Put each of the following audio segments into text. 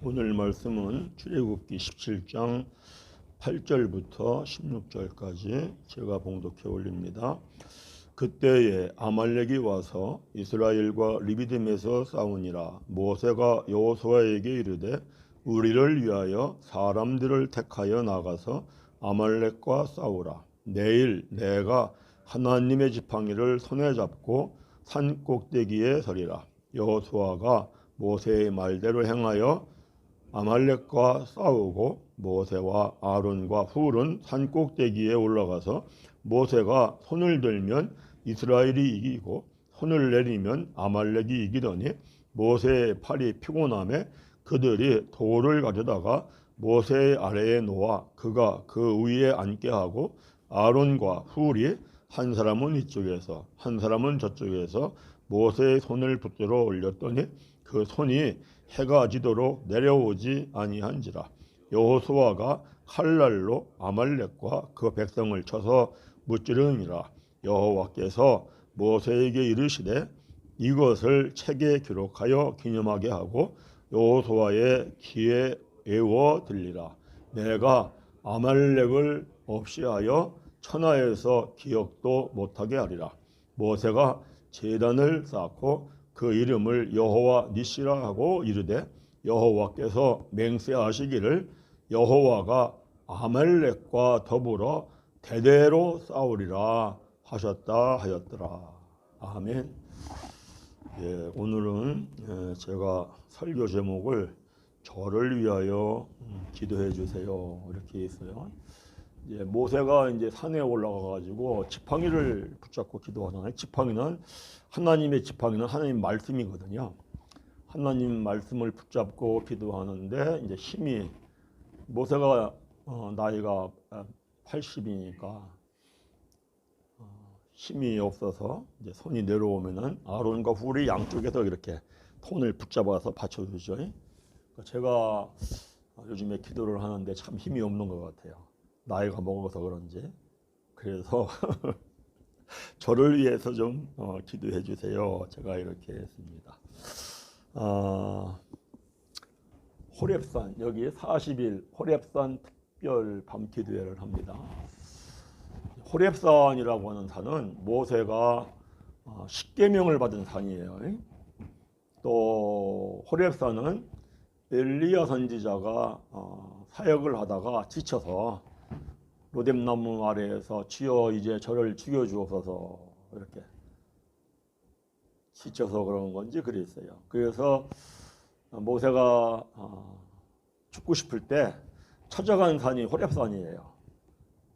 오늘 말씀은 출애굽기 17장 8절부터 16절까지 제가 봉독해 올립니다. 그때에 아말렉이 와서 이스라엘과 리비딤에서 싸우니라. 모세가 여호수아에게 이르되 우리를 위하여 사람들을 택하여 나가서 아말렉과 싸우라. 내일 내가 하나님의 지팡이를 손에 잡고 산 꼭대기에 서리라. 여호수아가 모세의 말대로 행하여 아말렉과 싸우고 모세와 아론과 훌은 산 꼭대기에 올라가서 모세가 손을 들면 이스라엘이 이기고 손을 내리면 아말렉이 이기더니 모세의 팔이 피곤함에 그들이 돌을 가져다가 모세의 아래에 놓아 그가 그 위에 앉게 하고 아론과 훌이 한 사람은 이쪽에서 한 사람은 저쪽에서 모세의 손을 붙들어 올렸더니 그 손이 해가 지도록 내려오지 아니한지라. 여호수아가 칼날로 아말렉과 그 백성을 쳐서 무찌르니라. 여호와께서 모세에게 이르시되 이것을 책에 기록하여 기념하게 하고 여호수아의 귀에 외워 들리라. 내가 아말렉을 없이 하여 천하에서 기억도 못하게 하리라. 모세가 제단을 쌓고 그 이름을 여호와 니시라 하고 이르되 여호와께서 맹세하시기를 여호와가 아말렉과 더불어 대대로 싸우리라 하셨다 하였더라. 아멘. 오늘은 제가 설교 제목을 저를 위하여 기도해 주세요 이렇게 있어요. 모세가 이제 산에 올라가 가지고 지팡이를 붙잡고 기도하잖아요. 지팡이는 하나님의 지팡이는 하나님 말씀이거든요. 하나님 말씀을 붙잡고 기도하는데 이제 힘이 모세가 나이가 80이니까 힘이 없어서 이제 손이 내려오면은 아론과 훌이 양쪽에서 이렇게 손을 붙잡아서 받쳐주죠. 제가 요즘에 기도를 하는데 참 힘이 없는 것 같아요. 나이가 먹어서 그런지. 그래서 저를 위해서 좀 기도해 주세요. 제가 이렇게 했습니다. 호렙산, 여기 40일 호렙산 특별 밤기도회를 합니다. 호렙산이라고 하는 산은 모세가 십계명을 받은 산이에요. 또 호렙산은 엘리야 선지자가 사역을 하다가 지쳐서 로뎀나무 아래에서 주여 이제 저를 죽여주옵소서 이렇게 지쳐서 그런 건지 그랬어요. 그래서 모세가 죽고 싶을 때 찾아간 산이 호렙산이에요.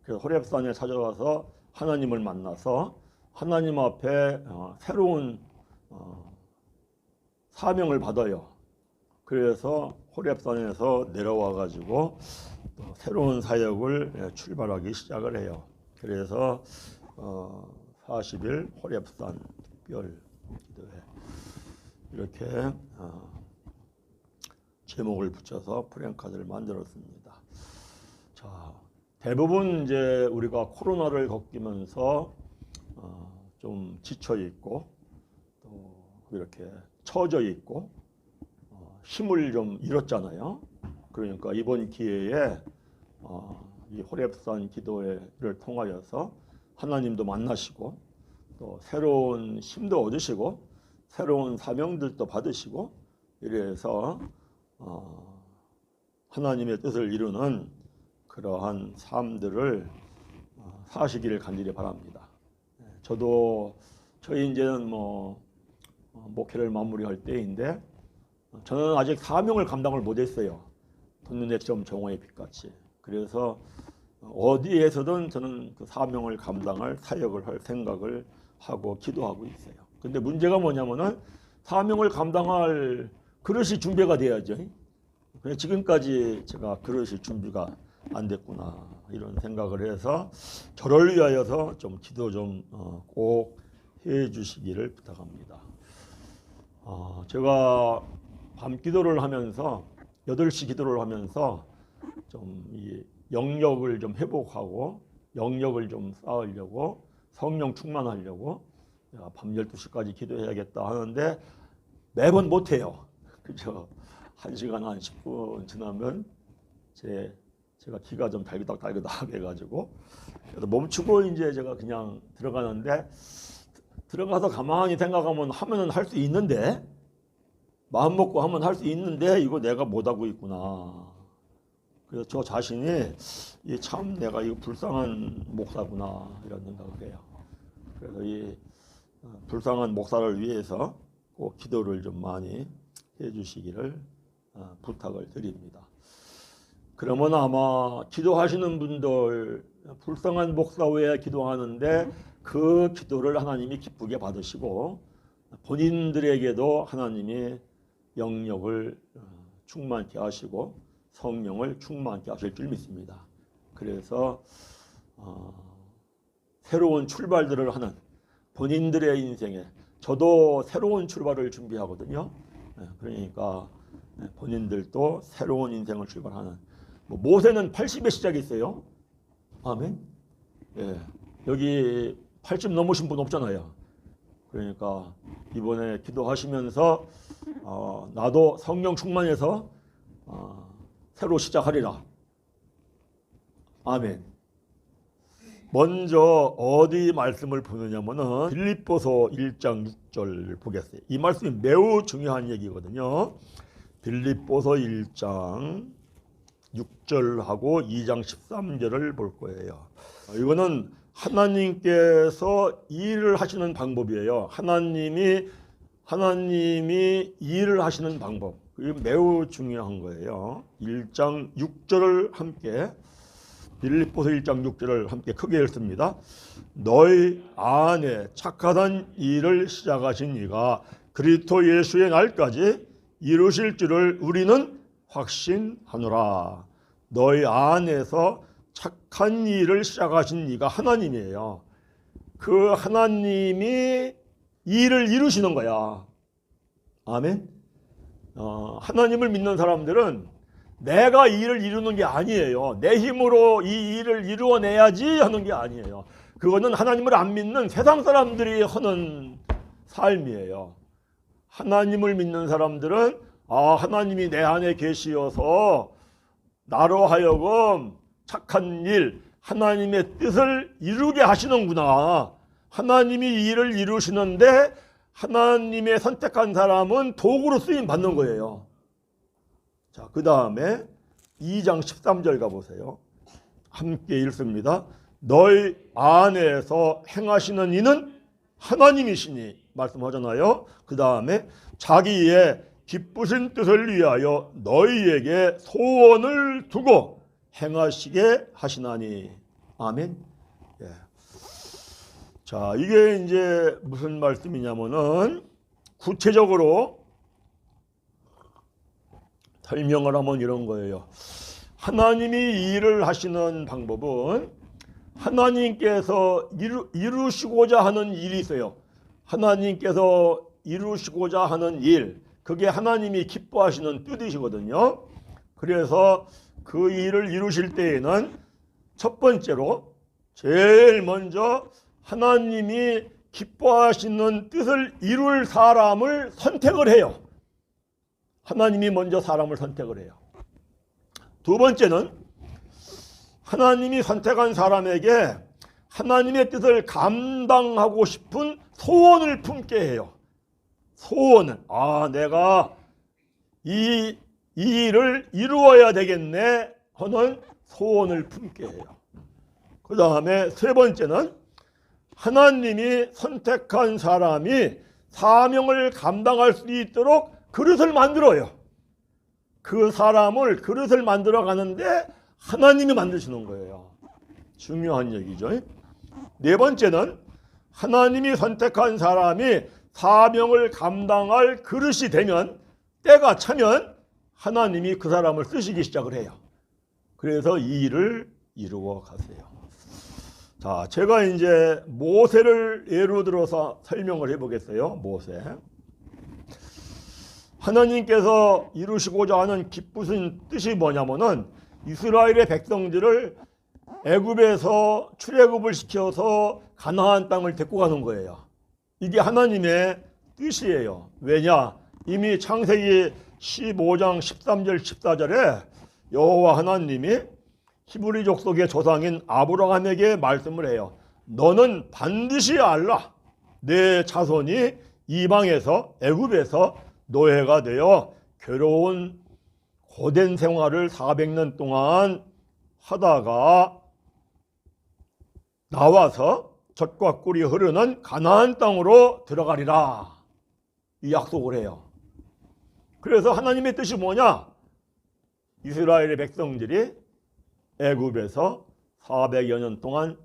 그래서 호렙산에 찾아가서 하나님을 만나서 하나님 앞에 새로운 사명을 받아요. 그래서 호렙산에서 내려와 가지고 새로운 사역을 출발하기 시작을 해요. 그래서 40일 호렙산 특별 기도회 이렇게 제목을 붙여서 프랭카드를 만들었습니다. 자, 대부분 이제 우리가 코로나를 겪으면서 좀 지쳐 있고 또 이렇게 처져 있고 힘을 좀 잃었잖아요. 그러니까 이번 기회에 이 호렙산 기도회를 통하여서 하나님도 만나시고 또 새로운 힘도 얻으시고 새로운 사명들도 받으시고 이래서 하나님의 뜻을 이루는 그러한 삶들을 사시기를 간절히 바랍니다. 저도 저희 이제는 목회를 마무리할 때인데 저는 아직 사명을 감당을 못했어요. 돋는 해처럼 정오의 빛같이. 그래서 어디에서든 저는 그 사명을 감당할 사역을 할 생각을 하고 기도하고 있어요. 근데 문제가 뭐냐면은 사명을 감당할 그릇이 준비가 돼야죠. 그냥 지금까지 제가 그릇이 준비가 안 됐구나 이런 생각을 해서 저를 위하여서 좀 기도 좀 꼭 해주시기를 부탁합니다. 제가 밤 기도를 하면서 8시 기도를 하면서 좀 이 영역을 좀 회복하고 영역을 좀 쌓으려고 성령 충만하려고 밤 12시까지 기도해야겠다 하는데 매번 못해요. 그죠? 1시간 한 10분 지나면 제가 기가 좀 달그닥달그닥 해가지고 그래서 멈추고 이제 제가 그냥 들어가는데 들어가서 가만히 생각하면 하면은 할 수 있는데 마음 먹고 하면 할 수 있는데 이거 내가 못하고 있구나. 그래서 저 자신이 참 내가 이거 불쌍한 목사구나 이런 생각을 해요. 그래서 이 불쌍한 목사를 위해서 꼭 기도를 좀 많이 해주시기를 부탁을 드립니다. 그러면 아마 기도하시는 분들 불쌍한 목사 외에 기도하는데 그 기도를 하나님이 기쁘게 받으시고 본인들에게도 하나님이 영역을 충만케 하시고 성령을 충만케 하실 줄 믿습니다. 그래서 새로운 출발들을 하는 본인들의 인생에 저도 새로운 출발을 준비하거든요. 그러니까 본인들도 새로운 인생을 출발하는 모세는 80에 시작했어요. 아멘. 예, 여기 80 넘으신 분 없잖아요. 그러니까 이번에 기도하시면서 나도 성령 충만해서 새로 시작하리라. 아멘. 먼저 어디 말씀을 보느냐면은 빌립보서 1장 6절 보겠어요. 이 말씀이 매우 중요한 얘기거든요. 빌립보서 1장 6절하고 2장 13절을 볼 거예요. 이거는 하나님께서 일을 하시는 방법이에요. 하나님이 일을 하시는 방법. 이게 매우 중요한 거예요. 1장 6절을 함께 빌립보서 1장 6절을 함께 크게 읽습니다. 너희 안에 착하던 일을 시작하신 이가 그리스도 예수의 날까지 이루실 줄을 우리는 확신하노라. 너희 안에서 착한 일을 시작하신 이가 하나님이에요. 그 하나님이 일을 이루시는 거야. 아멘. 하나님을 믿는 사람들은 내가 일을 이루는 게 아니에요. 내 힘으로 이 일을 이루어내야지 하는 게 아니에요. 그거는 하나님을 안 믿는 세상 사람들이 하는 삶이에요. 하나님을 믿는 사람들은 하나님이 내 안에 계시어서 나로 하여금 착한 일, 하나님의 뜻을 이루게 하시는구나. 하나님이 일을 이루시는데 하나님의 선택한 사람은 도구로 쓰임 받는 거예요. 자, 그 다음에 2장 13절 가보세요. 함께 읽습니다. 너희 안에서 행하시는 이는 하나님이시니 말씀하잖아요. 그 다음에 자기의 기쁘신 뜻을 위하여 너희에게 소원을 두고 행하시게 하시나니. 아멘. 예. 자, 이게 이제 무슨 말씀이냐면은 구체적으로 설명을 하면 이런 거예요. 하나님이 일을 하시는 방법은 하나님께서 이루시고자 하는 일이 있어요. 하나님께서 이루시고자 하는 일, 그게 하나님이 기뻐하시는 뜻이시거든요. 그래서 그 일을 이루실 때에는 첫 번째로 제일 먼저 하나님이 기뻐하시는 뜻을 이룰 사람을 선택을 해요. 하나님이 먼저 사람을 선택을 해요. 두 번째는 하나님이 선택한 사람에게 하나님의 뜻을 감당하고 싶은 소원을 품게 해요. 소원을, 내가 이 일을 이루어야 되겠네 하는 소원을 품게 해요. 그 다음에 세 번째는 하나님이 선택한 사람이 사명을 감당할 수 있도록 그릇을 만들어요. 그 사람을 그릇을 만들어 가는데 하나님이 만드시는 거예요. 중요한 얘기죠. 네 번째는 하나님이 선택한 사람이 사명을 감당할 그릇이 되면, 때가 차면 하나님이 그 사람을 쓰시기 시작을 해요. 그래서 이 일을 이루어 가세요. 자, 제가 이제 모세를 예로 들어서 설명을 해보겠어요. 모세. 하나님께서 이루시고자 하는 기쁘신 뜻이 뭐냐면은 이스라엘의 백성들을 애굽에서 출애굽을 시켜서 가나안 땅을 데리고 가는 거예요. 이게 하나님의 뜻이에요. 왜냐? 이미 창세기 15장 13절 14절에 여호와 하나님이 히브리 족속의 조상인 아브라함에게 말씀을 해요. 너는 반드시 알라. 내 자손이 이방에서 애굽에서 노예가 되어 괴로운 고된 생활을 400년 동안 하다가 나와서 젖과 꿀이 흐르는 가나안 땅으로 들어가리라. 이 약속을 해요. 그래서 하나님의 뜻이 뭐냐? 이스라엘의 백성들이 애굽에서 400여 년 동안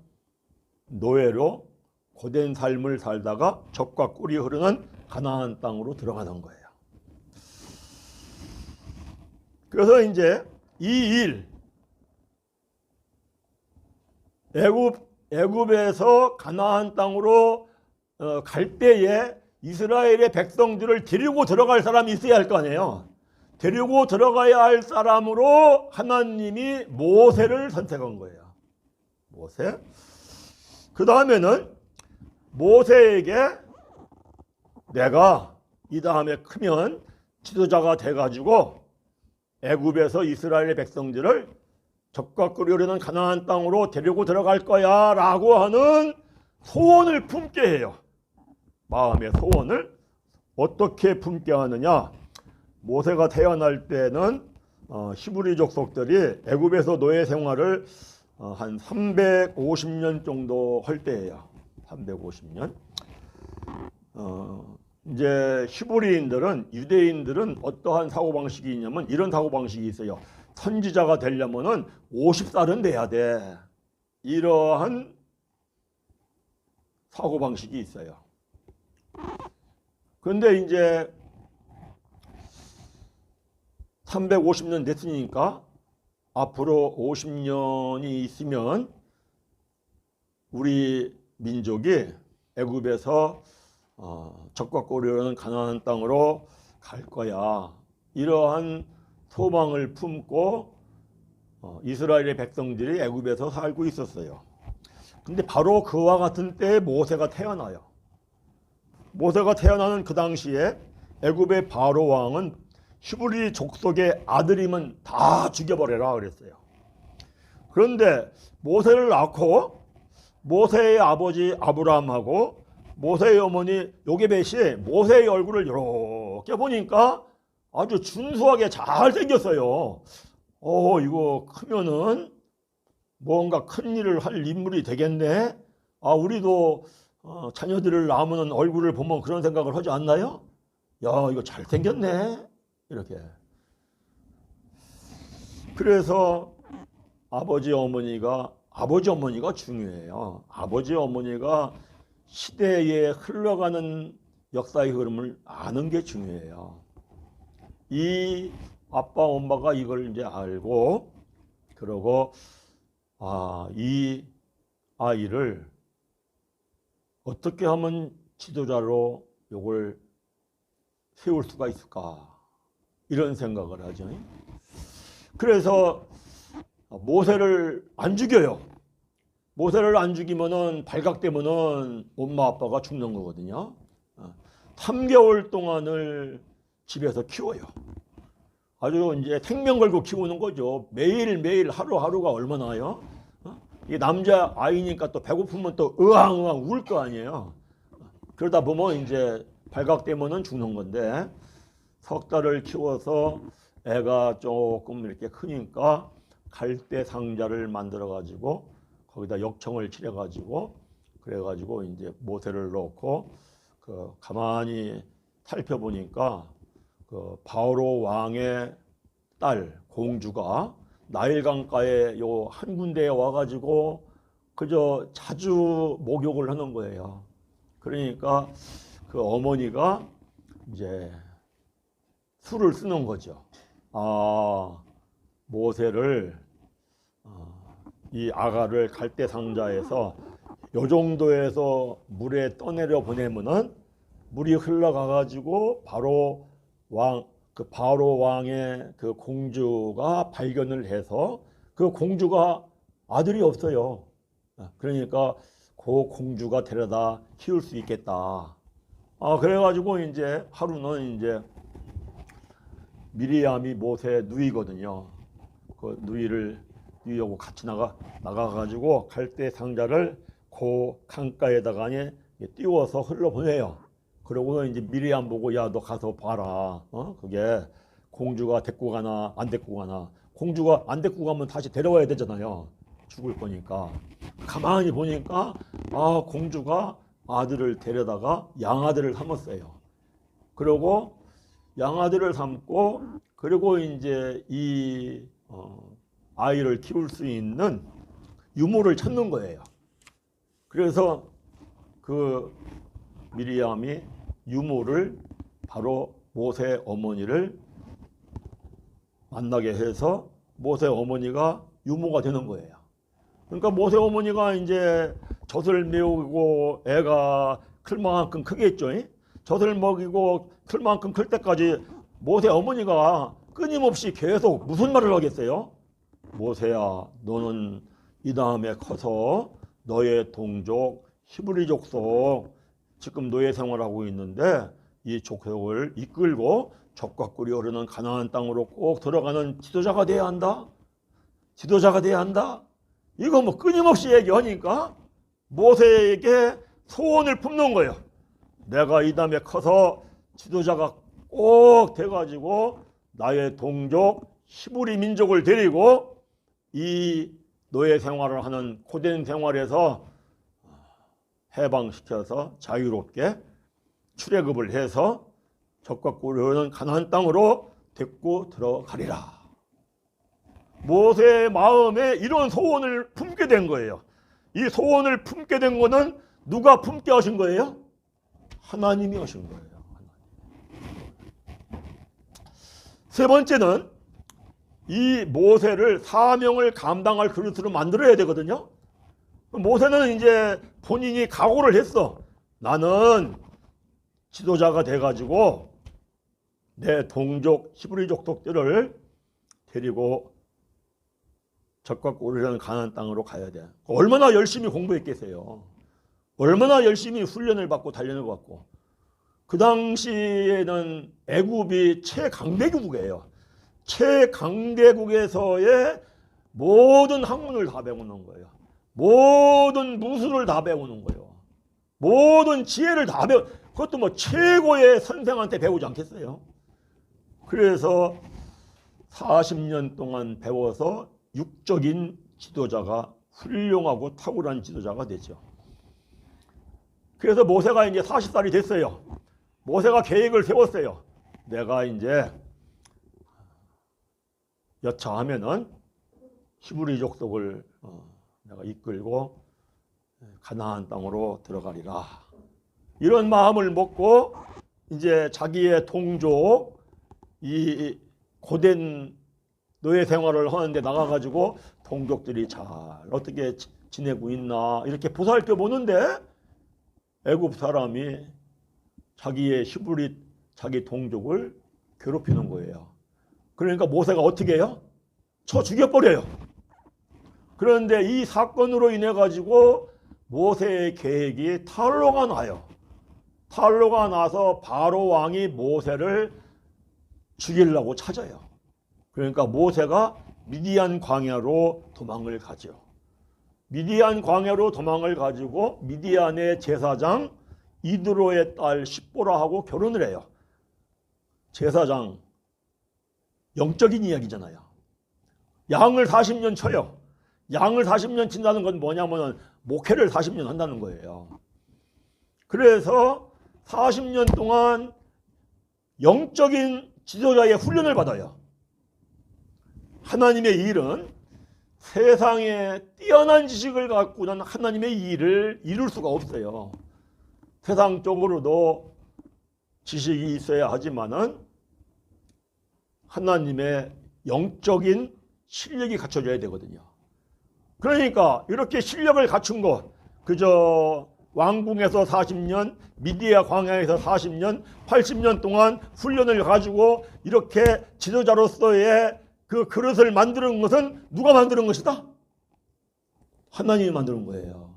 노예로 고된 삶을 살다가 젖과 꿀이 흐르는 가나안 땅으로 들어가는 거예요. 그래서 이제 이 일, 애굽에서 가나안 땅으로 갈 때에 이스라엘의 백성들을 데리고 들어갈 사람이 있어야 할 거 아니에요. 데리고 들어가야 할 사람으로 하나님이 모세를 선택한 거예요. 모세. 그 다음에는 모세에게 내가 이 다음에 크면 지도자가 돼가지고 애굽에서 이스라엘의 백성들을 젖과 꿀이 흐르는 가나안 땅으로 데리고 들어갈 거야 라고 하는 소원을 품게 해요. 마음의 소원을 어떻게 품게 하느냐? 모세가 태어날 때는 히브리 족속들이 애굽에서 노예 생활을 한 350년 정도 할 때예요. 350년. 이제 히브리인들은, 유대인들은 어떠한 사고방식이 있냐면 이런 사고방식이 있어요. 선지자가 되려면은 50살은 돼야 돼. 이러한 사고방식이 있어요. 그런데 이제 350년 됐으니까 앞으로 50년이 있으면 우리 민족이 애굽에서 젖과 꿀이 흐르는 가나안 땅으로 갈 거야. 이러한 소망을 품고 이스라엘의 백성들이 애굽에서 살고 있었어요. 근데 바로 그와 같은 때에 모세가 태어나요. 모세가 태어나는 그 당시에 애굽의 바로 왕은 히브리 족속의 아들이면 다 죽여버려라 그랬어요. 그런데 모세를 낳고 모세의 아버지 아브라함하고 모세의 어머니 요게벳이 모세의 얼굴을 이렇게 보니까 아주 준수하게 잘 생겼어요. 이거 크면은 뭔가 큰 일을 할 인물이 되겠네. 우리도 자녀들을 낳으면 얼굴을 보면 그런 생각을 하지 않나요? 야, 이거 잘생겼네. 이렇게. 그래서 아버지 어머니가 중요해요. 아버지 어머니가 시대에 흘러가는 역사의 흐름을 아는 게 중요해요. 이 아빠 엄마가 이걸 이제 알고 그러고 이 아이를 어떻게 하면 지도자로 요걸 세울 수가 있을까 이런 생각을 하죠. 그래서 모세를 안 죽여요. 모세를 안 죽이면은 발각되면은 엄마 아빠가 죽는 거거든요. 3개월 동안을 집에서 키워요. 아주 이제 생명 걸고 키우는 거죠. 매일매일 하루하루가 얼마나요? 이 남자 아이니까 또 배고프면 또 으앙으앙 울 거 아니에요. 그러다 보면 이제 발각되면은 죽는 건데 석 달을 키워서 애가 조금 이렇게 크니까 갈대 상자를 만들어 가지고 거기다 역청을 칠해 가지고 그래가지고 이제 모세를 넣고 가만히 살펴보니까 바로 왕의 딸 공주가 나일강가에 요 한 군데에 와가지고 그저 자주 목욕을 하는 거예요. 그러니까 그 어머니가 이제 수를 쓰는 거죠. 모세를 이 아가를 갈대 상자에서 요 정도에서 물에 떠내려 보내면은 물이 흘러가 가지고 바로 왕의 그 공주가 발견을 해서 그 공주가 아들이 없어요. 그러니까 그 공주가 데려다 키울 수 있겠다. 그래가지고 이제 하루는 이제 미리암이 모세의 누이거든요. 그 누이하고 같이 나가가지고 갈대 상자를 그 강가에다가 띄워서 흘러보내요. 그러고 이제 미리암 보고 야, 너 가서 봐라. 그게 공주가 데리고 가나 안 데리고 가나. 공주가 안 데리고 가면 다시 데려와야 되잖아요. 죽을 거니까. 가만히 보니까 공주가 아들을 데려다가 양아들을 삼았어요. 그리고 양아들을 삼고 그리고 이제 이 아이를 키울 수 있는 유모를 찾는 거예요. 그래서 그 미리암이 유모를 바로 모세 어머니를 만나게 해서 모세 어머니가 유모가 되는 거예요. 그러니까 모세 어머니가 이제 젖을 메우고 애가 클 만큼 크겠죠. 젖을 먹이고 클 만큼 클 때까지 모세 어머니가 끊임없이 계속 무슨 말을 하겠어요? 모세야, 너는 이 다음에 커서 너의 동족 히브리 족속, 지금 노예 생활하고 있는데 이 족속을 이끌고 적과 꿀이 흐르는 가나안 땅으로 꼭 들어가는 지도자가 돼야 한다. 지도자가 돼야 한다. 이거 뭐 끊임없이 얘기하니까 모세에게 소원을 품는 거예요. 내가 이 다음에 커서 지도자가 꼭 돼가지고 나의 동족 히브리 민족을 데리고 이 노예 생활을 하는 고된 생활에서 해방시켜서 자유롭게 출애굽을 해서 적과 꿀이 흐르는 가나안 땅으로 데리고 들어가리라. 모세의 마음에 이런 소원을 품게 된 거예요. 이 소원을 품게 된 거는 누가 품게 하신 거예요? 하나님이 하신 거예요. 세 번째는 이 모세를 사명을 감당할 그릇으로 만들어야 되거든요. 모세는 이제 본인이 각오를 했어. 나는 지도자가 돼가지고 내 동족 히브리 족속들을 데리고 적과 꿀이 흐르는 가나안 땅으로 가야 돼. 얼마나 열심히 공부했겠어요. 얼마나 열심히 훈련을 받고 단련을 받고. 그 당시에는 애굽이 최강대국이에요. 최강대국에서의 모든 학문을 다 배우는 거예요. 모든 무술을 다 배우는 거예요. 모든 지혜를 다 그것도 뭐 최고의 선생한테 배우지 않겠어요? 그래서 40년 동안 배워서 육적인 지도자가 훌륭하고 탁월한 지도자가 되죠. 그래서 모세가 이제 40살이 됐어요. 모세가 계획을 세웠어요. 내가 이제 여차하면은 히브리 족속을 내가 이끌고 가나안 땅으로 들어가리라. 이런 마음을 먹고 이제 자기의 동족 이 고된 노예 생활을 하는데 나가가지고 동족들이 잘 어떻게 지내고 있나 이렇게 보살펴 보는데 애굽 사람이 자기의 히브리 자기 동족을 괴롭히는 거예요. 그러니까 모세가 어떻게 해요? 쳐 죽여버려요. 그런데 이 사건으로 인해 가지고 모세의 계획이 탄로가 나요. 탄로가 나서 바로 왕이 모세를 죽이려고 찾아요. 그러니까 모세가 미디안 광야로 도망을 가죠. 미디안 광야로 도망을 가지고 미디안의 제사장 이드로의 딸 십보라하고 결혼을 해요. 제사장 영적인 이야기잖아요. 양을 40년 쳐요. 양을 40년 친다는 건 뭐냐면 목회를 40년 한다는 거예요. 그래서 40년 동안 영적인 지도자의 훈련을 받아요. 하나님의 일은 세상에 뛰어난 지식을 갖고는 하나님의 일을 이룰 수가 없어요. 세상적으로도 지식이 있어야 하지만은 하나님의 영적인 실력이 갖춰져야 되거든요. 그러니까 이렇게 실력을 갖춘 것, 그저 왕궁에서 40년, 미디아 광야에서 40년, 80년 동안 훈련을 가지고 이렇게 지도자로서의 그 그릇을 만드는 것은 누가 만드는 것이다? 하나님이 만드는 거예요.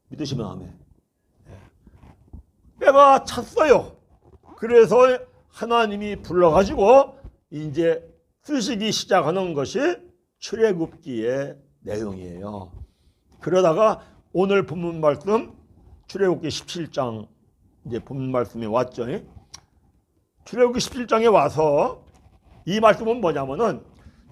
믿으시면 아멘. 때가 찼어요. 그래서 하나님이 불러가지고 이제 쓰시기 시작하는 것이 출애굽기의 내용이에요. 그러다가 오늘 본문 말씀 출애굽기 17장 이제 본문 말씀이 왔죠. 출애굽기 17장에 와서 이 말씀은 뭐냐면은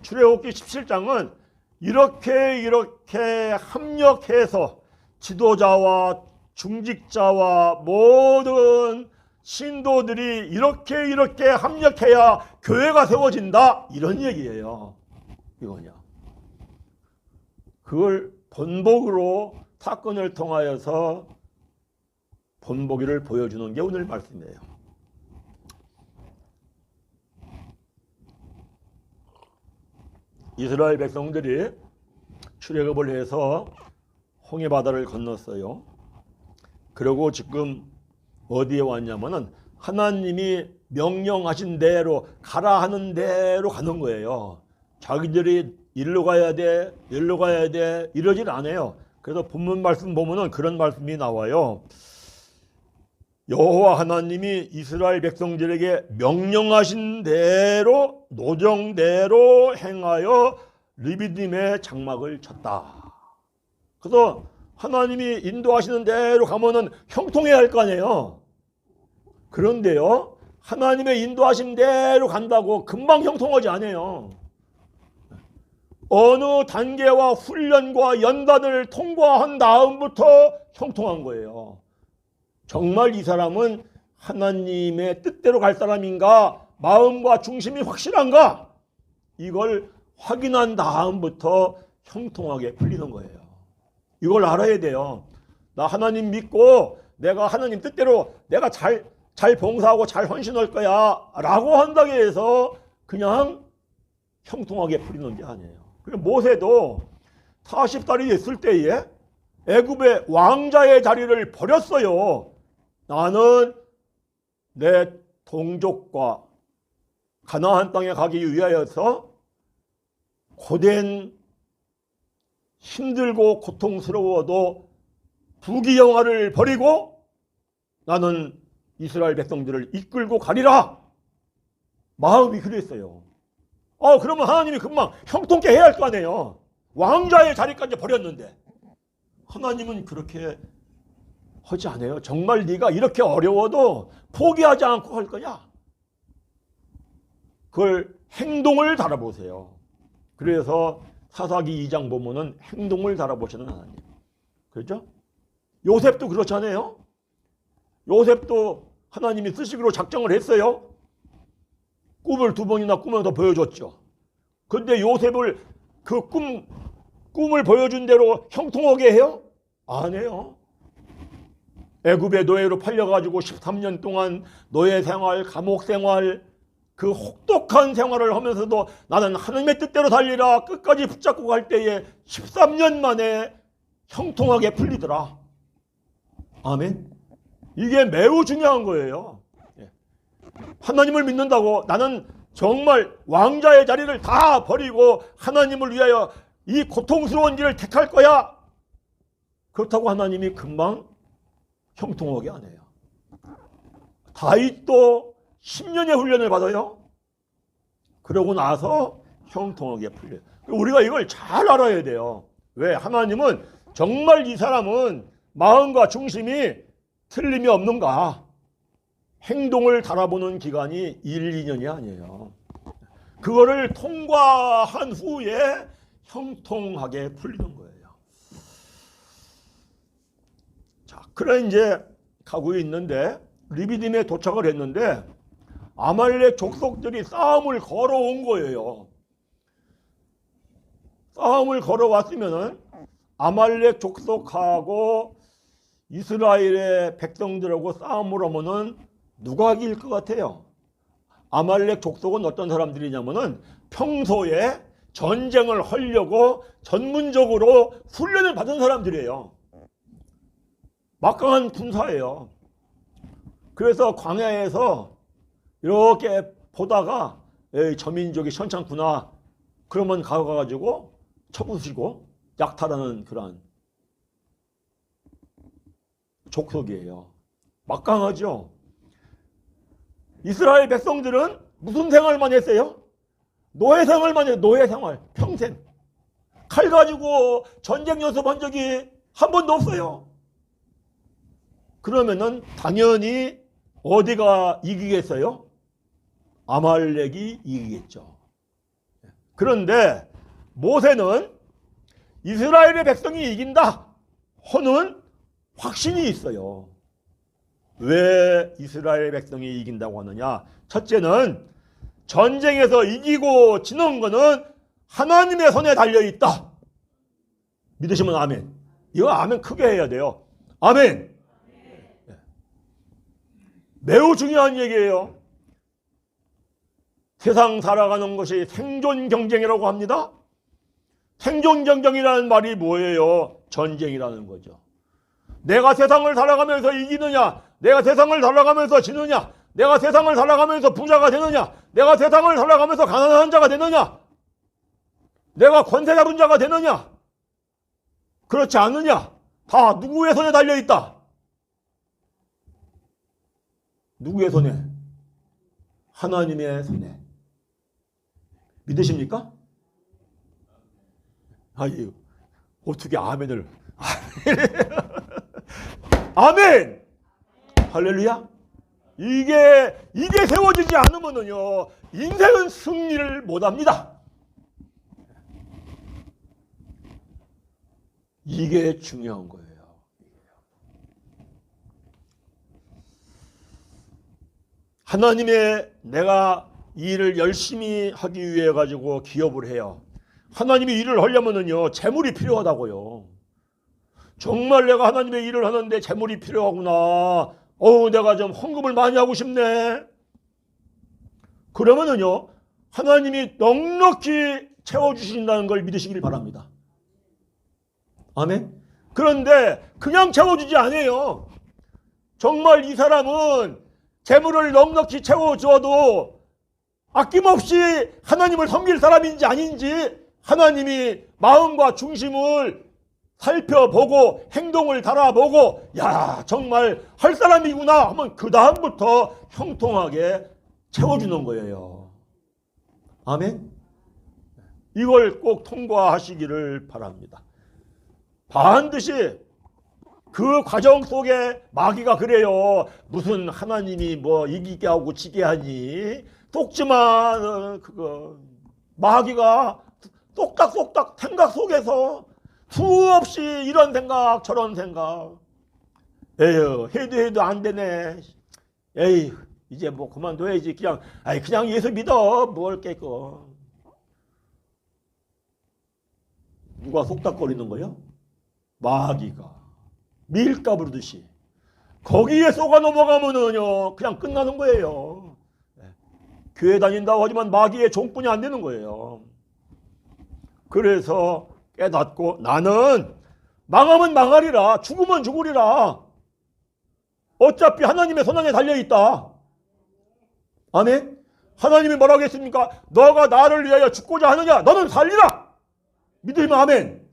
출애굽기 17장은 이렇게 합력해서 지도자와 중직자와 모든 신도들이 이렇게 합력해야 교회가 세워진다 이런 얘기예요. 이거냐. 그걸 본보기로 사건을 통하여서 본보기를 보여주는 게 오늘 말씀이에요. 이스라엘 백성들이 출애굽을 해서 홍해바다를 건넜어요. 그리고 지금 어디에 왔냐면은 하나님이 명령하신 대로 가라 하는 대로 가는 거예요. 자기들이 일로 가야 돼 이러질 않아요. 그래서 본문 말씀 보면은 그런 말씀이 나와요. 여호와 하나님이 이스라엘 백성들에게 명령하신 대로 노정대로 행하여 르비딤의 장막을 쳤다. 그래서 하나님이 인도하시는 대로 가면은 형통해야 할 거 아니에요. 그런데요, 하나님의 인도하신 대로 간다고 금방 형통하지 않아요. 어느 단계와 훈련과 연단을 통과한 다음부터 형통한 거예요. 정말 이 사람은 하나님의 뜻대로 갈 사람인가, 마음과 중심이 확실한가, 이걸 확인한 다음부터 형통하게 풀리는 거예요. 이걸 알아야 돼요. 나 하나님 믿고 내가 하나님 뜻대로 내가 잘 봉사하고 잘 헌신할 거야 라고 한다고 해서 그냥 형통하게 풀리는 게 아니에요. 모세도 40살이 됐을 때에 애굽의 왕자의 자리를 버렸어요. 나는 내 동족과 가나안 땅에 가기 위하여서 고된 힘들고 고통스러워도 부귀영화를 버리고 나는 이스라엘 백성들을 이끌고 가리라. 마음이 그랬어요. 그러면 하나님이 금방 형통케 해야 할 거 아니에요. 왕자의 자리까지 버렸는데 하나님은 그렇게 하지 않아요. 정말 네가 이렇게 어려워도 포기하지 않고 할 거냐? 그걸 행동을 달아보세요. 그래서 사사기 2장 보면은 행동을 달아보시는 하나님. 그렇죠? 요셉도 그렇잖아요. 요셉도 하나님이 쓰시기로 작정을 했어요. 꿈을 2번이나 꾸면서 보여줬죠. 근데 요셉을 그 꿈을 보여준 대로 형통하게 해요? 안 해요. 애굽의 노예로 팔려가지고 13년 동안 노예 생활, 감옥 생활, 그 혹독한 생활을 하면서도 나는 하나님의 뜻대로 달리라 끝까지 붙잡고 갈 때에 13년 만에 형통하게 풀리더라. 아멘. 이게 매우 중요한 거예요. 하나님을 믿는다고 나는 정말 왕자의 자리를 다 버리고 하나님을 위하여 이 고통스러운 길을 택할 거야. 그렇다고 하나님이 금방 형통하게 안 해요. 다윗도 10년의 훈련을 받아요. 그러고 나서 형통하게 풀려요. 우리가 이걸 잘 알아야 돼요. 왜? 하나님은 정말 이 사람은 마음과 중심이 틀림이 없는가? 행동을 달아보는 기간이 1, 2년이 아니에요. 그거를 통과한 후에 형통하게 풀리는 거예요. 자, 그래 이제 가고 있는데 르비딤에 도착을 했는데 아말렉 족속들이 싸움을 걸어온 거예요. 싸움을 걸어왔으면은 아말렉 족속하고 이스라엘의 백성들하고 싸움을 하면은 누가 이길 것 같아요? 아말렉 족속은 어떤 사람들이냐면은 평소에 전쟁을 하려고 전문적으로 훈련을 받은 사람들이에요. 막강한 군사예요. 그래서 광야에서 이렇게 보다가 에이, 저 민족이 시원찮구나. 그러면 가가지고 쳐부수고 약탈하는 그런 족속이에요. 막강하죠. 이스라엘 백성들은 무슨 생활만 했어요? 노예 생활만 해요. 노예 생활. 평생. 칼 가지고 전쟁 연습한 적이 한 번도 없어요. 그러면은 당연히 어디가 이기겠어요? 아말렉이 이기겠죠. 그런데 모세는 이스라엘의 백성이 이긴다 하는 확신이 있어요. 왜 이스라엘 백성이 이긴다고 하느냐? 첫째는 전쟁에서 이기고 지는 것은 하나님의 손에 달려있다. 믿으시면 아멘. 이거 아멘 크게 해야 돼요. 아멘. 매우 중요한 얘기예요. 세상 살아가는 것이 생존 경쟁이라고 합니다. 생존 경쟁이라는 말이 뭐예요? 전쟁이라는 거죠. 내가 세상을 살아가면서 이기느냐, 내가 세상을 살아가면서 지느냐, 내가 세상을 살아가면서 부자가 되느냐, 내가 세상을 살아가면서 가난한 자가 되느냐, 내가 권세 잡은 자가 되느냐, 그렇지 않느냐, 다 누구의 손에 달려있다. 누구의 손에? 하나님의 손에. 믿으십니까? 아니, 어떻게 아멘을. 아멘! 할렐루야! 이게 세워지지 않으면요, 인생은 승리를 못 합니다. 이게 중요한 거예요. 하나님의 내가 일을 열심히 하기 위해 가지고 기업을 해요. 하나님이 일을 하려면은요, 재물이 필요하다고요. 정말 내가 하나님의 일을 하는데 재물이 필요하구나. 내가 좀 헌금을 많이 하고 싶네. 그러면은요, 하나님이 넉넉히 채워주신다는 걸 믿으시길 바랍니다. 아멘? 그런데 그냥 채워주지 않아요. 정말 이 사람은 재물을 넉넉히 채워줘도 아낌없이 하나님을 섬길 사람인지 아닌지 하나님이 마음과 중심을 살펴보고 행동을 달아보고 야 정말 할 사람이구나 하면 그 다음부터 형통하게 채워주는 거예요. 아멘. 이걸 꼭 통과하시기를 바랍니다. 반드시 그 과정 속에 마귀가 그래요. 무슨 하나님이 뭐 이기게 하고 지게 하니 속지만 그거 마귀가 쏙닥쏙닥 생각 속에서 수없이 이런 생각 저런 생각 에휴 해도 안 되네 에이 이제 뭐 그만둬야지 그냥 예수 믿어 뭘 깨고 누가 속닥거리는 거예요? 마귀가 밀가 부르듯이 거기에 쏘가 넘어가면은요 그냥 끝나는 거예요. 교회 다닌다고 하지만 마귀의 종뿐이 안 되는 거예요. 그래서 깨닫고 나는 망하면 망하리라 죽으면 죽으리라 어차피 하나님의 손안에 달려있다. 아멘. 하나님이 뭐라고 했습니까? 너가 나를 위하여 죽고자 하느냐 너는 살리라. 믿으면 아멘.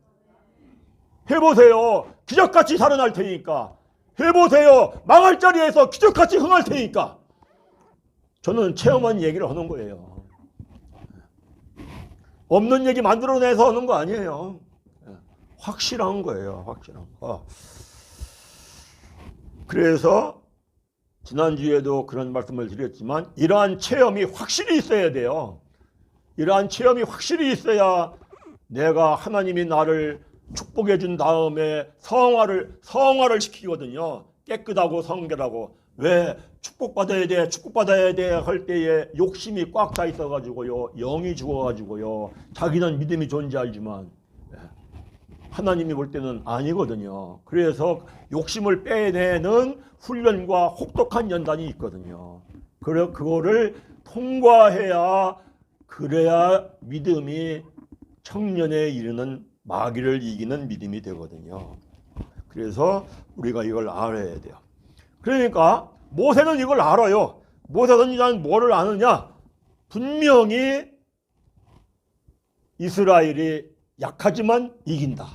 해보세요. 기적같이 살아날 테니까. 해보세요. 망할 자리에서 기적같이 흥할 테니까. 저는 체험한 얘기를 하는 거예요. 없는 얘기 만들어내서 하는 거 아니에요. 확실한 거예요. 확실한 거. 그래서 지난주에도 그런 말씀을 드렸지만 이러한 체험이 확실히 있어야 돼요. 이러한 체험이 확실히 있어야 내가 하나님이 나를 축복해 준 다음에 성화를 시키거든요. 깨끗하고 성결하고. 왜 축복받아야 돼 할 때에 욕심이 꽉 차 있어가지고요. 영이 죽어가지고요. 자기는 믿음이 좋은지 알지만 하나님이 볼 때는 아니거든요. 그래서 욕심을 빼내는 훈련과 혹독한 연단이 있거든요. 그거를 통과해야 그래야 믿음이 청년에 이르는 마귀를 이기는 믿음이 되거든요. 그래서 우리가 이걸 알아야 돼요. 그러니까 모세는 이걸 알아요. 모세 선지자는 뭐를 아느냐? 분명히 이스라엘이 약하지만 이긴다.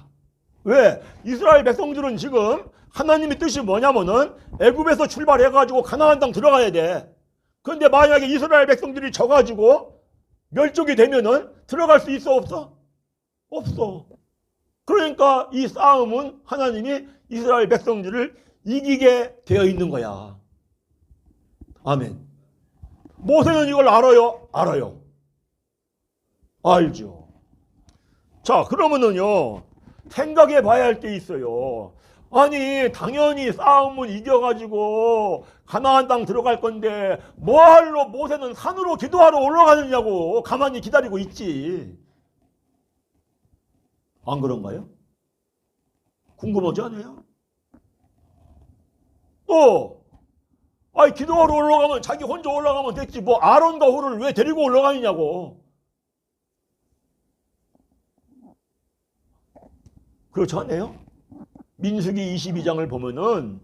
왜? 이스라엘 백성들은 지금 하나님의 뜻이 뭐냐면은 애굽에서 출발해가지고 가나안 땅 들어가야 돼. 그런데 만약에 이스라엘 백성들이 져가지고 멸족이 되면은 들어갈 수 있어 없어? 없어. 그러니까 이 싸움은 하나님이 이스라엘 백성들을 이기게 되어 있는 거야. 아멘. 모세는 이걸 알아요? 알아요. 알죠. 자, 그러면은요, 생각해 봐야 할 게 있어요. 아니, 당연히 싸움은 이겨가지고 가나안 땅 들어갈 건데 뭐하러 모세는 산으로 기도하러 올라가느냐고 가만히 기다리고 있지. 안 그런가요? 궁금하지 않아요? 또 아니, 기도하러 올라가면 자기 혼자 올라가면 됐지 뭐 아론과 홀을 왜 데리고 올라가느냐고. 그렇지 않아요? 민수기 22장을 보면은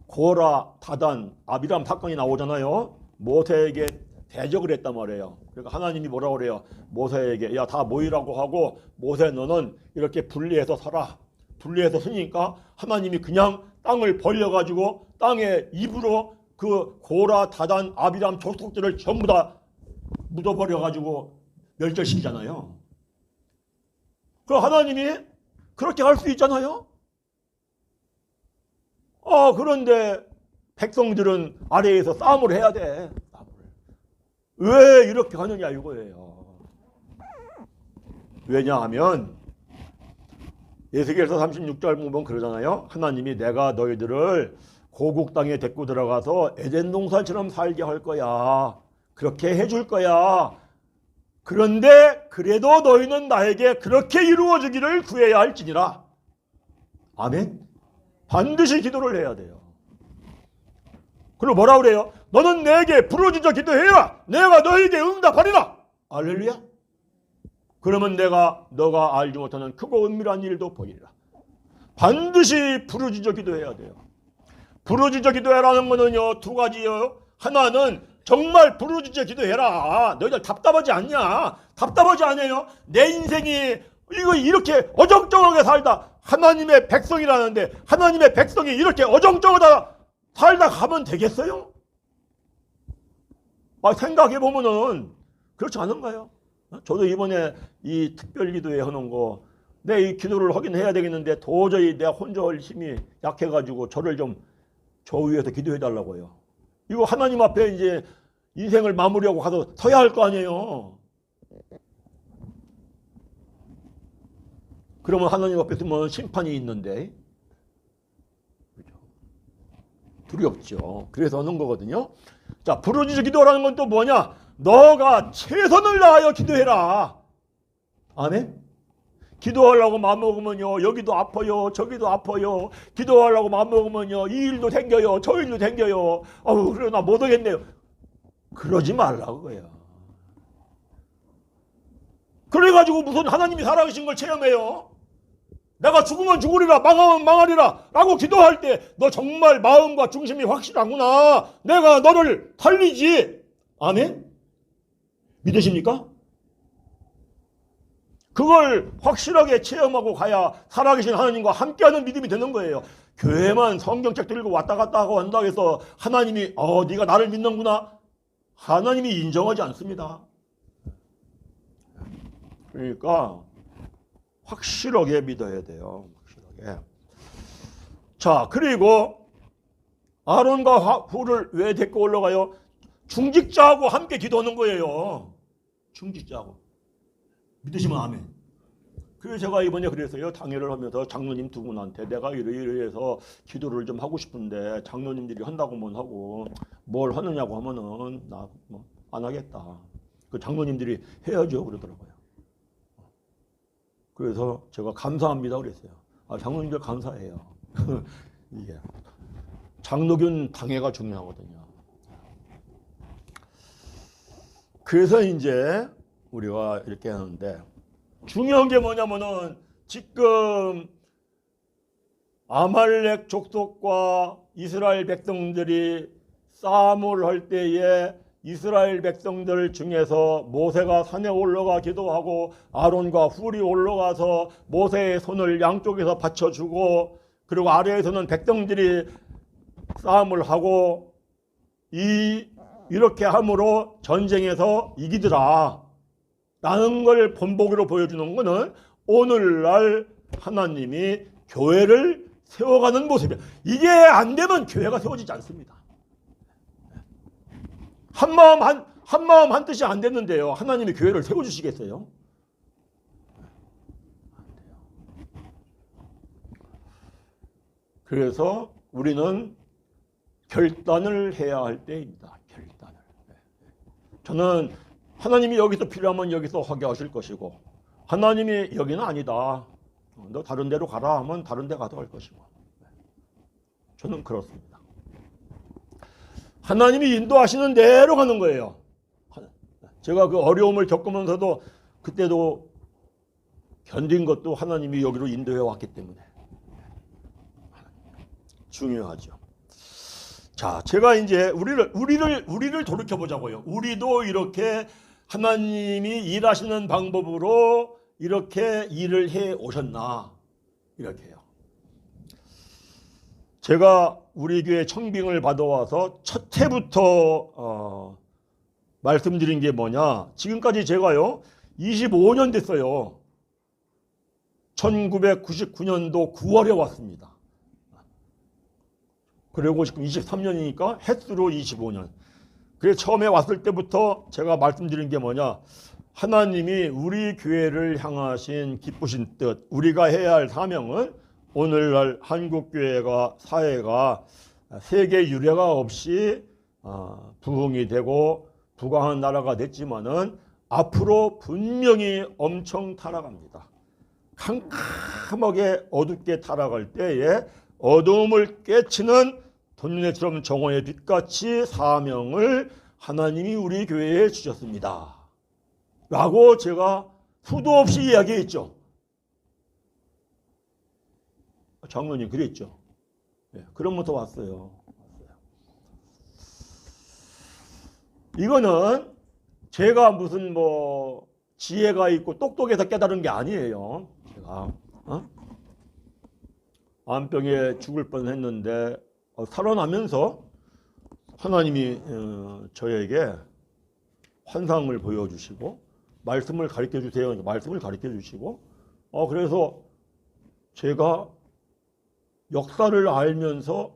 고라, 다단, 아비람 사건이 나오잖아요. 모세에게 대적을 했단 말이에요. 그러니까 하나님이 뭐라고 그래요? 모세에게 야, 다 모이라고 하고 모세 너는 이렇게 분리해서 살아. 분리해서 쓰니까 하나님이 그냥 땅을 벌려가지고 땅에 입으로 그 고라, 다단, 아비람 족속들을 전부 다 묻어버려가지고 멸절시키잖아요. 그럼 하나님이 그렇게 할 수 있잖아요. 그런데 백성들은 아래에서 싸움을 해야 돼. 왜 이렇게 하느냐 이거예요. 왜냐하면 에스겔서 36절 보면 그러잖아요. 하나님이 내가 너희들을 고국 땅에 데리고 들어가서 에덴 동산처럼 살게 할 거야. 그렇게 해줄 거야. 그런데 그래도 너희는 나에게 그렇게 이루어지기를 구해야 할지니라. 아멘. 반드시 기도를 해야 돼요. 그리고 뭐라고 그래요? 너는 내게 부르짖어 기도해라. 내가 너에게 응답하리라. 할렐루야. 그러면 내가 너가 알지 못하는 크고 은밀한 일도 보이리라. 반드시 부르짖어 기도해야 돼요. 부르짖어 기도해라는 거는요, 두 가지요. 하나는 정말 부르짖어 기도해라. 너희들 답답하지 않냐? 답답하지 않아요? 내 인생이 이거 이렇게 어정쩡하게 살다 하나님의 백성이라는데 하나님의 백성이 이렇게 어정쩡하다 살다 가면 되겠어요? 생각해 보면은 그렇지 않은가요? 저도 이번에 이 특별기도회 하는 거 내 이 기도를 하긴 해야 되겠는데 도저히 내가 혼자 할 힘이 약해가지고 저를 좀 저 위에서 기도해 달라고요. 이거 하나님 앞에 이제 인생을 마무리하고 가서 서야 할 거 아니에요. 그러면 하나님 앞에 서면 심판이 있는데 두렵죠. 그래서 하는 거거든요. 자, 부르짖어 기도라는 건 또 뭐냐? 너가 최선을 다하여 기도해라. 아멘. 기도하려고 마음먹으면요 여기도 아파요 저기도 아파요. 기도하려고 마음먹으면요 이 일도 생겨요 저 일도 생겨요. 그러나 못하겠네요. 그러지 말라고요. 그래가지고 무슨 하나님이 살아계신 걸 체험해요. 내가 죽으면 죽으리라 망하면 망하리라 라고 기도할 때 너 정말 마음과 중심이 확실하구나. 내가 너를 살리지. 아멘. 믿으십니까? 그걸 확실하게 체험하고 가야 살아계신 하나님과 함께하는 믿음이 되는 거예요. 교회만 성경책 들고 왔다 갔다 하고 한다고 해서 하나님이 네가 나를 믿는구나. 하나님이 인정하지 않습니다. 그러니까 확실하게 믿어야 돼요. 확실하게. 자, 그리고 아론과 훌을 왜 데리고 올라가요? 중직자하고 함께 기도하는 거예요. 중직자하고. 믿으시면 아멘. 그래서 제가 이번에 그랬어요. 당회를 하면서 장로님 두 분한테 내가 이래서 기도를 좀 하고 싶은데 장로님들이 한다고만 하고 뭘 하느냐고 하면은 나 안 하겠다. 그 장로님들이 해야죠 그러더라고요. 그래서 제가 감사합니다 그랬어요. 장로님들 감사해요. 이게 장로교는 당회가 중요하거든요. 그래서 이제 우리가 이렇게 하는데 중요한 게 뭐냐면은 지금 아말렉 족속과 이스라엘 백성들이 싸움을 할 때에 이스라엘 백성들 중에서 모세가 산에 올라가 기도하고 아론과 훌이 올라가서 모세의 손을 양쪽에서 받쳐주고 그리고 아래에서는 백성들이 싸움을 하고 이 이렇게 함으로 전쟁에서 이기더라 라는 걸 본보기로 보여주는 것은 오늘날 하나님이 교회를 세워가는 모습이에요. 이게 안 되면 교회가 세워지지 않습니다. 한마음 한뜻이 안 됐는데요, 하나님이 교회를 세워주시겠어요? 그래서 우리는 결단을 해야 할 때입니다. 결단을. 저는 하나님이 여기서 필요하면 여기서 하게 하실 것이고, 하나님이 여기는 아니다, 너 다른 데로 가라 하면 다른 데 가도 할 것이고, 저는 그렇습니다. 하나님이 인도하시는 대로 가는 거예요. 제가 그 어려움을 겪으면서도 그때도 견딘 것도 하나님이 여기로 인도해 왔기 때문에 중요하죠. 자, 제가 이제 우리를 돌이켜 보자고요. 우리도 이렇게 하나님이 일하시는 방법으로 이렇게 일을 해 오셨나, 이렇게 해요. 제가 우리 교회 청빙을 받아와서 첫 해부터 말씀드린 게 뭐냐, 지금까지 제가요 25년 됐어요. 1999년도 9월에 왔습니다. 그리고 지금 23년이니까 횟수로 25년. 그래서 처음에 왔을 때부터 제가 말씀드린 게 뭐냐, 하나님이 우리 교회를 향하신 기쁘신 뜻, 우리가 해야 할 사명은 오늘날 한국교회가 사회가 세계 유례가 없이 부흥이 되고 부강한 나라가 됐지만은 앞으로 분명히 엄청 타락합니다. 캄캄하게 어둡게 타락할 때에 어두움을 깨치는 돈눈에처럼 정오의 빛같이 사명을 하나님이 우리 교회에 주셨습니다 라고 제가 수도 없이 이야기했죠. 장로님 그랬죠. 네, 그러면서 왔어요. 이거는 제가 무슨 뭐 지혜가 있고 똑똑해서 깨달은 게 아니에요. 제가 암병에 죽을 뻔했는데 살아나면서 하나님이 저에게 환상을 보여주시고 말씀을 가르쳐 주세요. 말씀을 가르쳐 주시고 그래서 제가 역사를 알면서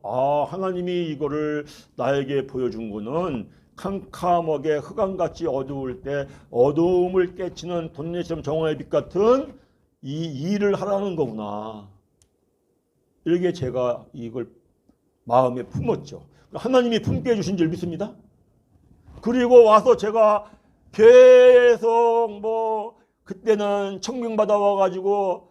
하나님이 이거를 나에게 보여준 거는 캄캄하게 흑암같이 어두울 때 어두움을 깨치는 돈내처럼 정오의 빛 같은 이 일을 하라는 거구나. 이렇게 제가 이걸 마음에 품었죠. 하나님이 품게 해주신 줄 믿습니다. 그리고 와서 제가 계속 그때는 청명받아 와가지고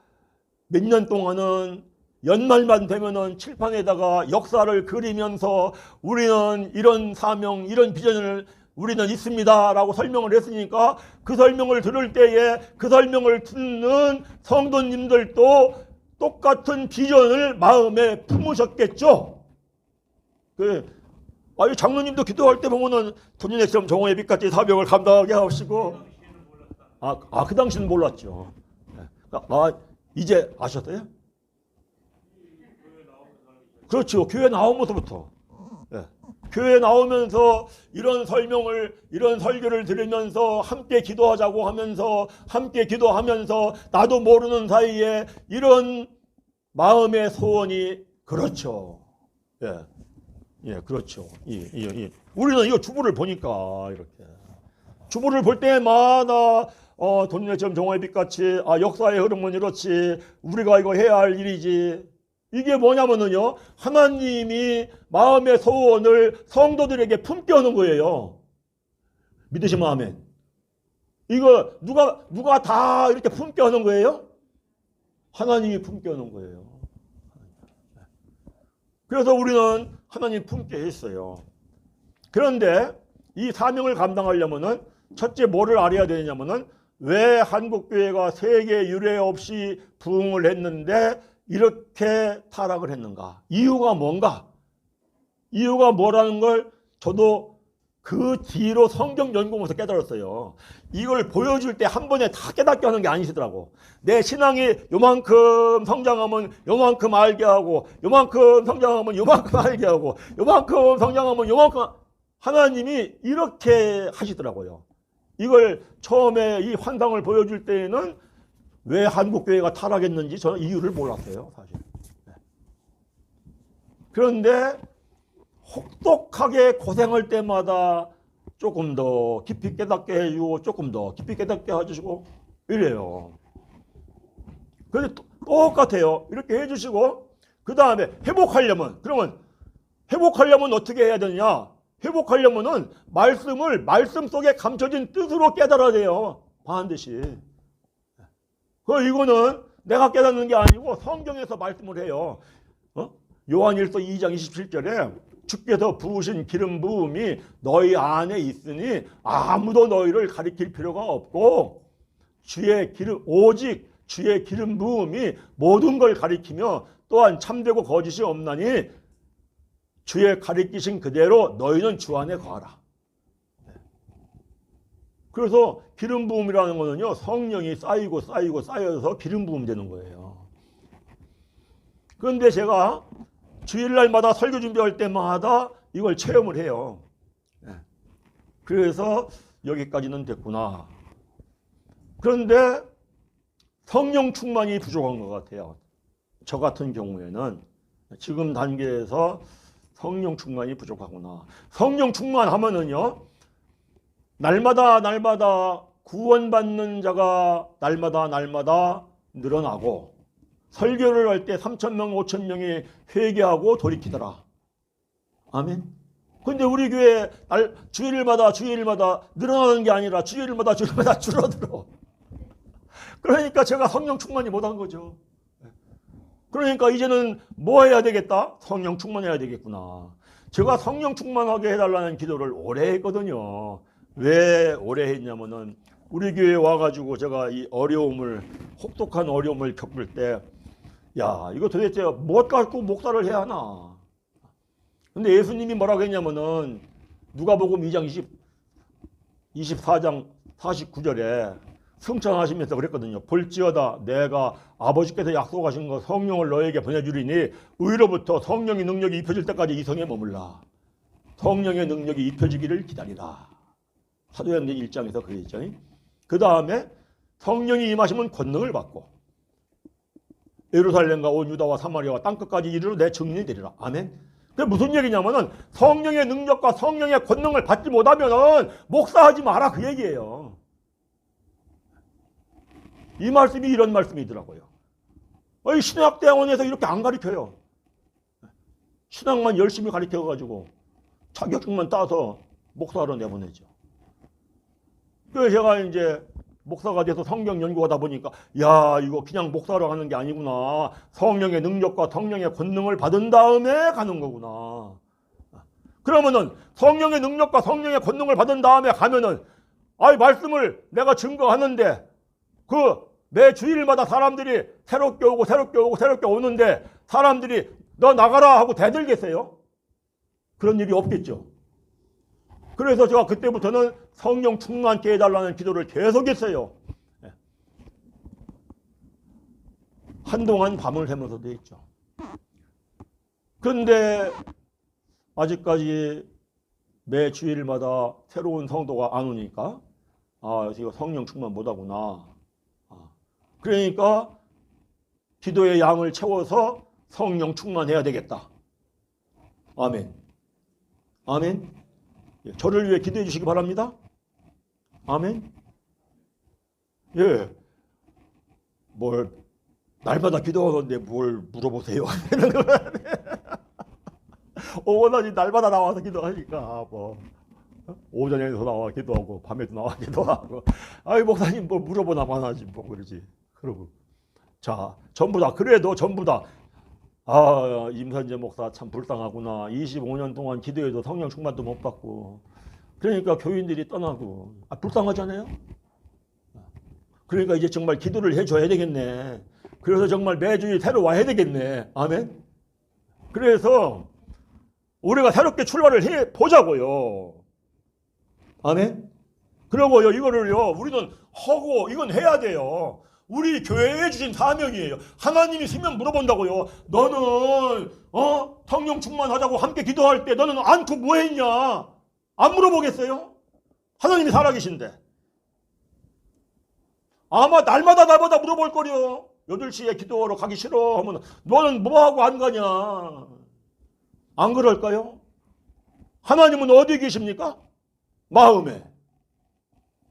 몇 년 동안은 연말만 되면은 칠판에다가 역사를 그리면서 우리는 이런 사명, 이런 비전을 우리는 있습니다 라고 설명을 했으니까 그 설명을 들을 때에 그 설명을 듣는 성도님들도 똑같은 비전을 마음에 품으셨겠죠. 장로님도 기도할 때 보면은 돈인의처럼 정오의 빛같이 사명을 감당하게 하시고, 그 당시는 몰랐죠. 이제 아셨어요? 그렇죠. 교회 나오면서부터. 교회 나오면서 이런 설명을, 이런 설교를 들으면서 함께 기도하자고 하면서 함께 기도하면서 나도 모르는 사이에 이런 마음의 소원이, 그렇죠. 그렇죠. 우리는 이거 주부를 보니까 이렇게 주부를 볼 때마다 돈내처럼 정오의 빛같이 역사의 흐름은 이렇지, 우리가 이거 해야 할 일이지. 이게 뭐냐면은요, 하나님이 마음의 소원을 성도들에게 품게 하는 거예요. 믿으시면 아멘. 이거 누가 다 이렇게 품게 하는 거예요? 하나님이 품게 하는 거예요. 그래서 우리는 하나님 품게 했어요. 그런데 이 사명을 감당하려면은 첫째 뭐를 알아야 되냐면은 왜 한국교회가 세계 유례 없이 부흥을 했는데 이렇게 타락을 했는가? 이유가 뭔가? 이유가 뭐라는 걸 저도 그 뒤로 성경 연구하면서 깨달았어요. 이걸 보여줄 때 한 번에 다 깨닫게 하는 게 아니시더라고. 내 신앙이 요만큼 성장하면 요만큼 알게 하고, 요만큼 성장하면 요만큼 알게 하고, 요만큼 성장하면 요만큼 하나님이 이렇게 하시더라고요. 이걸 처음에 이 환상을 보여줄 때에는 왜 한국교회가 타락했는지 저는 이유를 몰랐어요, 사실. 그런데 혹독하게 고생할 때마다 조금 더 깊이 깨닫게 해주고 조금 더 깊이 깨닫게 해주시고 이래요. 그런데 똑같아요. 이렇게 해주시고 그 다음에 그러면 회복하려면 어떻게 해야 되느냐? 회복하려면은 말씀을 말씀 속에 감춰진 뜻으로 깨달아야 돼요. 반드시. 이거는 내가 깨닫는 게 아니고 성경에서 말씀을 해요. 요한일서 2장 27절에 주께서 부으신 기름 부음이 너희 안에 있으니 아무도 너희를 가리킬 필요가 없고 오직 주의 기름 부음이 모든 걸 가리키며 또한 참되고 거짓이 없나니 주의 가리키신 그대로 너희는 주 안에 거하라. 그래서 기름 부음이라는 거는요, 성령이 쌓여서 기름 부음 되는 거예요. 그런데 제가 주일날마다 설교 준비할 때마다 이걸 체험을 해요. 그래서 여기까지는 됐구나. 그런데 성령 충만이 부족한 것 같아요. 저 같은 경우에는 지금 단계에서 성령 충만이 부족하구나. 성령 충만하면은요, 날마다 구원받는 자가 날마다 늘어나고 설교를 할 때 3,000명, 5,000명이 회개하고 돌이키더라. 아멘. 근데 우리 교회 주일마다 늘어나는 게 아니라 주일마다 줄어들어. 그러니까 제가 성령 충만이 못한 거죠. 그러니까 이제는 뭐 해야 되겠다? 성령 충만해야 되겠구나. 제가 성령 충만하게 해달라는 기도를 오래 했거든요. 왜 오래 했냐면은 우리 교회에 와가지고 제가 이 혹독한 어려움을 겪을 때, 야, 이거 도대체 못 갖고 목사를 해야 하나? 근데 예수님이 뭐라고 했냐면은 누가복음 2장 24장 49절에 승천하시면서 그랬거든요. 볼지어다 내가 아버지께서 약속하신 것 성령을 너에게 보내주리니 의로부터 성령의 능력이 입혀질 때까지 이 성에 머물라. 성령의 능력이 입혀지기를 기다리라. 사도행전 1장에서 그랬죠. 그 다음에 성령이 임하시면 권능을 받고 예루살렘과 온 유다와 사마리아와 땅끝까지 이르러 내 증인이 되리라. 아멘. 그게 무슨 얘기냐면은 성령의 능력과 성령의 권능을 받지 못하면은 목사하지 마라, 그 얘기예요. 이 말씀이 이런 말씀이더라고요. 신학대학원에서 이렇게 안 가르쳐요. 신학만 열심히 가르쳐가지고 자격증만 따서 목사로 내보내죠. 그래서 제가 이제 목사가 돼서 성경 연구하다 보니까, 야, 이거 그냥 목사로 가는 게 아니구나. 성령의 능력과 성령의 권능을 받은 다음에 가는 거구나. 그러면은 성령의 능력과 성령의 권능을 받은 다음에 가면은, 말씀을 내가 증거하는데 매 주일마다 사람들이 새롭게 오는데 사람들이 너 나가라 하고 대들겠어요? 그런 일이 없겠죠. 그래서 제가 그때부터는 성령 충만케 해달라는 기도를 계속했어요. 한동안 밤을 새면서도 했죠. 그런데 아직까지 매 주일마다 새로운 성도가 안 오니까 이거 성령 충만 못하구나. 그러니까 기도의 양을 채워서 성령 충만해야 되겠다. 아멘. 아멘. 저를 위해 기도해 주시기 바랍니다. 아멘. 예. 날마다 기도하는데 뭘 물어보세요. 오전에 날마다 나와서 기도하니까 오전에도 나와 기도하고 밤에도 나와 기도하고 목사님 뭐 물어보나 마나지 그러지. 그러고 자, 전부 다 그래도 전부 다 임선재 목사 참 불쌍하구나. 25년 동안 기도해도 성령 충만도 못 받고 그러니까 교인들이 떠나고 불쌍하잖아요. 그러니까 이제 정말 기도를 해줘야 되겠네. 그래서 정말 매주일 새로 와야 되겠네. 아멘. 그래서 우리가 새롭게 출발을 해보자고요. 아멘. 그러고요, 이거를요, 우리는 하고 이건 해야 돼요. 우리 교회에 주신 사명이에요. 하나님이 쓰면 물어본다고요. 너는 성령 충만하자고 함께 기도할 때 너는 안고 뭐 했냐? 안 물어보겠어요? 하나님이 살아계신데. 아마 날마다 물어볼 거려. 8시에 기도하러 가기 싫어 하면 너는 뭐하고 안 가냐. 안 그럴까요? 하나님은 어디 계십니까? 마음에.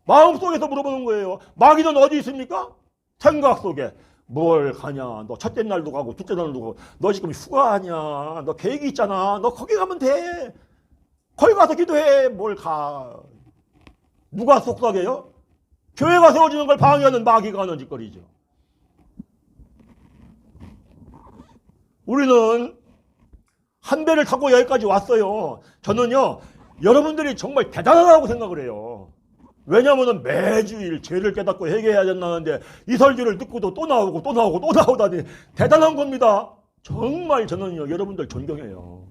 마음속에서 물어보는 거예요. 마귀는 어디 있습니까? 생각 속에. 뭘 가냐. 너 첫째 날도 가고 둘째 날도 가고 너 지금 휴가하냐. 너 계획이 있잖아. 너 거기 가면 돼. 거기 가서 기도해. 뭘 가. 누가 속삭여요? 교회가 세워지는 걸 방해하는 마귀가 하는 짓거리죠. 우리는 한 배를 타고 여기까지 왔어요. 저는요, 여러분들이 정말 대단하다고 생각을 해요. 왜냐하면 매주일 죄를 깨닫고 회개해야 된다는데 이 설교를 듣고도 또 나오고 또 나오고 또 나오다니 대단한 겁니다. 정말 저는요, 여러분들 존경해요.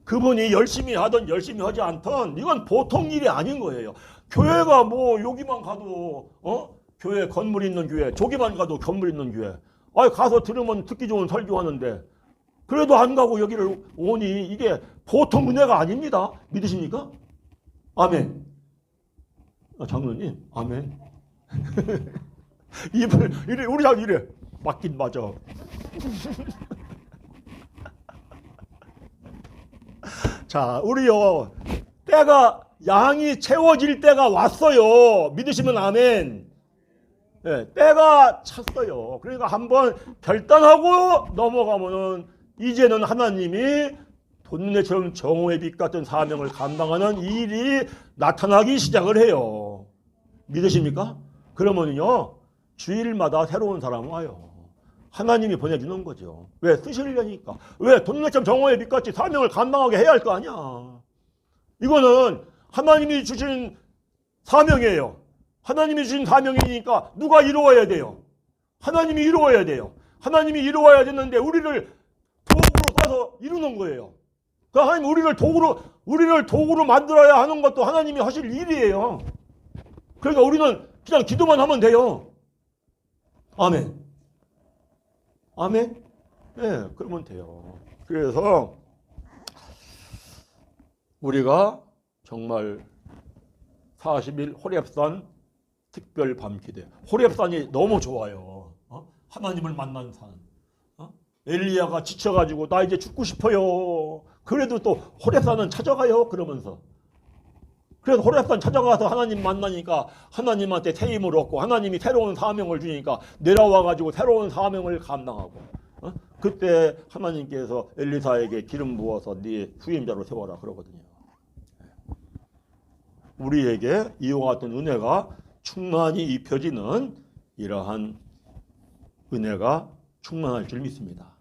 그분이 열심히 하든 열심히 하지 않든 이건 보통 일이 아닌 거예요. 교회가 뭐 여기만 가도 교회 건물 있는 교회, 저기만 가도 건물 있는 교회. 가서 들으면 듣기 좋은 설교하는데 그래도 안 가고 여기를 오니 이게 보통 은혜가 아닙니다. 믿으십니까? 아멘. 장로님, 아멘. 이래, 우리 장 이래. 맞긴 맞아. 자, 우리요. 때가 양이 채워질 때가 왔어요. 믿으시면 아멘. 네, 때가 찼어요. 그러니까 한번 결단하고 넘어가면은 이제는 하나님이 돈내처럼 정오의 빛 같은 사명을 감당하는 일이 나타나기 시작을 해요. 믿으십니까? 그러면요 주일마다 새로운 사람 와요. 하나님이 보내주는 거죠. 왜? 쓰시려니까. 왜? 돈내처럼 정오의 빛같이 사명을 감당하게 해야 할 거 아니야. 이거는 하나님이 주신 사명이에요. 하나님이 주신 사명이니까 누가 이루어야 돼요? 하나님이 이루어야 돼요. 하나님이 이루어야 되는데 우리를 도구로 써서 이루는 거예요. 그러니까 하나님 우리를 도구로 만들어야 하는 것도 하나님이 하실 일이에요. 그러니까 우리는 그냥 기도만 하면 돼요. 아멘. 아멘? 네, 그러면 돼요. 그래서 우리가 정말 40일 호렙산 특별 밤기도. 호렙산이 너무 좋아요. 하나님을 만난 산. 엘리야가 지쳐가지고 나 이제 죽고 싶어요. 그래도 또 호렙산은 찾아가요. 그러면서. 그래서 호렙산 찾아가서 하나님 만나니까 하나님한테 새 힘을 얻고 하나님이 새로운 사명을 주니까 내려와가지고 새로운 사명을 감당하고. 그때 하나님께서 엘리사에게 기름 부어서 네 후임자로 세워라 그러거든요. 우리에게 이와 같은 은혜가 충만히 입혀지는 이러한 은혜가 충만할 줄 믿습니다.